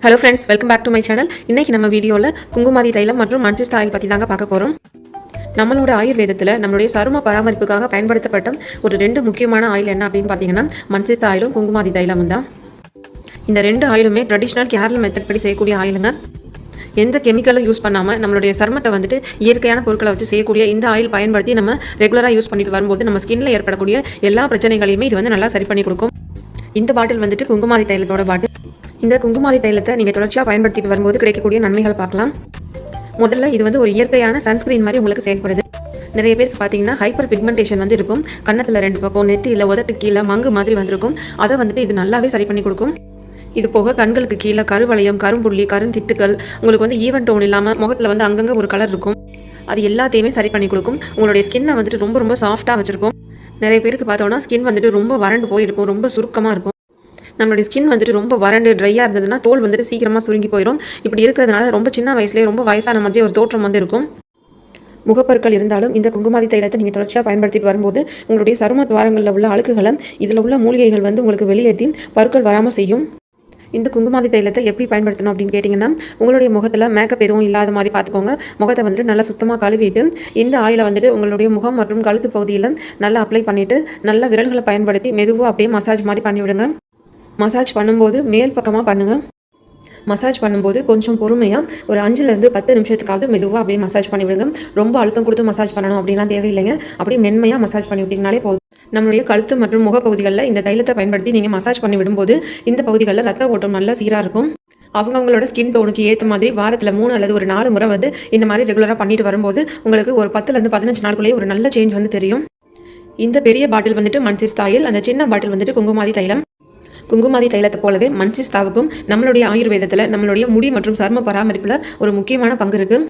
Hello friends, welcome back to my channel. இன்றைக்கி நம்ம வீடியோவில் குங்குமாதி தைலம் மற்றும் மஞ்சிஸ்தா ஆயில் பற்றி தாங்க பார்க்க போகிறோம். நம்மளோட ஆயுர்வேதத்தில் நம்மளுடைய சரும பராமரிப்புக்காக பயன்படுத்தப்பட்ட ஒரு 2 முக்கியமான ஆயில் என்ன அப்படின்னு பார்த்தீங்கன்னா மஞ்சிஸ்தா ஆயிலும் குங்குமாதி தைலமும் தான். இந்த 2 ஆயிலுமே ட்ரெடிஷ்னல் கேரள மெத்தட் படி செய்யக்கூடிய ஆயிலுங்க. எந்த கெமிக்கலும் யூஸ் பண்ணாமல் நம்மளுடைய சருமத்தை வந்துட்டு இயற்கையான பொருட்களை வச்சு செய்யக்கூடிய இந்த ஆயில் பயன்படுத்தி நம்ம ரெகுலராக யூஸ் பண்ணிட்டு வரும்போது நம்ம ஸ்கின்ல ஏற்படக்கூடிய எல்லா பிரச்சனைகளையுமே இது வந்து நல்லா சரி பண்ணி கொடுக்கும். இந்த பாட்டில் வந்துட்டு குங்குமாதி தைலத்தோட பாட்டில். இந்த குங்குமாதி தைலத்தை நீங்கள் தொடர்ச்சியாக பயன்படுத்திட்டு வரும்போது கிடைக்கக்கூடிய நன்மைகள் பார்க்கலாம். முதல்ல இது வந்து ஒரு இயற்கையான சன்ஸ்கிரீன் மாதிரி உங்களுக்கு செயல்படுது. நிறைய பேருக்கு பார்த்தீங்கன்னா ஹைப்பர் பிக்மெண்டேஷன் வந்து இருக்கும். கன்னத்தில் 2 பக்கம், நெத்தியில், உதட்டு கீழே மங்கு மாதிரி வந்திருக்கும். அதை வந்துட்டு இது நல்லாவே சரி பண்ணி கொடுக்கும். இது போக கண்களுக்கு கீழே கருவளையம், கரும்புள்ளி, கருந்திட்டுக்கள், உங்களுக்கு வந்து ஈவன் டோன் இல்லாமல் முகத்தில் வந்து அங்கங்கே ஒரு கலர் இருக்கும். அது எல்லாத்தையுமே சரி பண்ணி கொடுக்கும். உங்களுடைய ஸ்கின்னை வந்துட்டு ரொம்ப ரொம்ப சாஃப்டாக வச்சுருக்கும். நிறைய பேருக்கு பார்த்தோன்னா ஸ்கின் வந்துட்டு ரொம்ப வறண்டு போயிருக்கும், ரொம்ப சுருக்கமாக இருக்கும். நம்மளுடைய ஸ்கின் வந்துட்டு ரொம்ப வறண்டு ட்ரையாக இருந்ததுன்னா தோல் வந்துட்டு சீக்கிரமாக சுருங்கி போயிடும். இப்படி இருக்கிறதுனால ரொம்ப சின்ன வயசுலேயே ரொம்ப வயசான மாதிரி ஒரு தோற்றம் வந்து இருக்கும். முகப்பருக்கள் இருந்தாலும் இந்த குங்குமாதி தைலத்தை நீங்கள் தொடர்ச்சியாக பயன்படுத்திட்டு வரும்போது உங்களுடைய சரும துவாரங்களில் உள்ள அழுக்குகளை இதில் உள்ள மூலிகைகள் வந்து உங்களுக்கு வெளியேற்றி பருக்கள் வராமல் செய்யும். இந்த குங்குமாதி தைலத்தை எப்படி பயன்படுத்தணும் அப்படின்னு கேட்டிங்கன்னா, உங்களுடைய முகத்தில் மேக்கப் எதுவும் இல்லாத மாதிரி பார்த்துக்கோங்க. முகத்தை வந்துட்டு நல்லா சுத்தமாக கழுவிட்டு இந்த ஆயிலை வந்துட்டு உங்களுடைய முகம் மற்றும் கழுத்து பகுதியில் நல்லா அப்ளை பண்ணிவிட்டு நல்ல விரல்களை பயன்படுத்தி மெதுவாக அப்படியே மசாஜ் மாதிரி பண்ணிவிடுங்க. மசாஜ் பண்ணும்போது மேல் பக்கமாக பண்ணுங்கள். மசாஜ் பண்ணும்போது கொஞ்சம் பொறுமையாக ஒரு 5லேருந்து 10 நிமிஷத்துக்காவது மெதுவாக அப்படியே மசாஜ் பண்ணிவிடுங்க. ரொம்ப அழுத்தம் கொடுத்து மசாஜ் பண்ணணும் அப்படின்னா தேவையில்லைங்க. அப்படியே மென்மையாக மசாஜ் பண்ணி விட்டிங்கனாலே போதும். நம்மளுடைய கழுத்து மற்றும் முகப்பகுதிகளில் இந்த தைலத்தை பயன்படுத்தி நீங்கள் மசாஜ் பண்ணி விடும்போது இந்த பகுதிகளில் ரத்த ஓட்டம் நல்லா சீராக இருக்கும். அவங்கவுங்களோட ஸ்கின் டோனுக்கு ஏற்ற மாதிரி வாரத்தில் 3 அல்லது ஒரு 4 முறை வந்து இந்த மாதிரி ரெகுலராக பண்ணிட்டு வரும்போது உங்களுக்கு ஒரு 10லேருந்து 15 நாளுக்குள்ளேயே ஒரு நல்ல சேஞ்ச் வந்து தெரியும். இந்த பெரிய பாட்டில் வந்துட்டு மஞ்சிஸ்தா ஆயில், அந்த சின்ன பாட்டில் வந்துட்டு குங்குமாதி தைலம். குங்குமாதி தைலத்தை போலவே மஞ்சிஸ்தாவுக்கும் நம்மளுடைய ஆயுர்வேதத்தில் நம்மளுடைய முடி மற்றும் சரும பராமரிப்பில் ஒரு முக்கியமான பங்கு இருக்குது.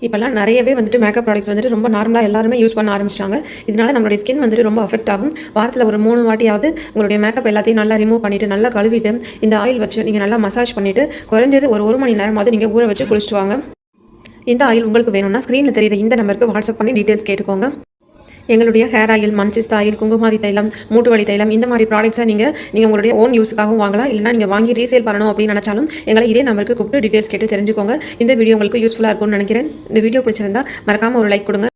இப்போல்லாம் நிறையவே வந்துட்டு மேக்கப் ப்ராடக்ட்ஸ் வந்துட்டு ரொம்ப நார்மலாக எல்லாருமே யூஸ் பண்ண ஆரம்பிச்சிட்டாங்க. இதனால நம்மளுடைய ஸ்கின் வந்துட்டு ரொம்ப அஃபெக்ட் ஆகும். வாரத்தில் ஒரு 3 வாட்டியாவது உங்களுடைய மேக்கப் எல்லாத்தையும் நல்லா ரிமூவ் பண்ணிவிட்டு நல்லா கழுவிட்டு இந்த ஆயில் வச்சு நீங்கள் நல்லா மசாஜ் பண்ணிவிட்டு குறைஞ்சது ஒரு 1 மணி நேரமாவது நீங்கள் ஊற வச்சு குளிச்சுட்டு வாங்க. இந்த ஆயில் உங்களுக்கு வேணும்னா ஸ்க்ரீனில் தெரியுற இந்த நம்பருக்கு வாட்ஸ்அப் பண்ணி டீட்டெயில்ஸ் கேட்டுக்கோங்க. எங்களுடைய ஹேர் ஆயில், மஞ்சிஸ்தா ஆயில், குங்குமாதி தைலம், மூட்டு வலி தைலம் இந்த மாதிரி ப்ராடக்ட்ஸை நீங்கள் உங்களுடைய ஓன் யூஸுக்காகவும் வாங்கலாம். இல்லைனா நீங்கள் வாங்கி ரீசேல் பண்ணணும் அப்படின்னு நினச்சாலும் எங்களை இதே நம்பருக்கு கூப்பிட்டு டீட்டெயில்ஸ் கேட்டு தெரிஞ்சுக்கோங்க. இந்த வீடியோ உங்களுக்கு யூஸ்ஃபுல்லாக இருக்கும்னு நினைக்கிறேன். இந்த வீடியோ பிடிச்சிருந்தா மறக்காமல் ஒரு லைக் கொடுங்க.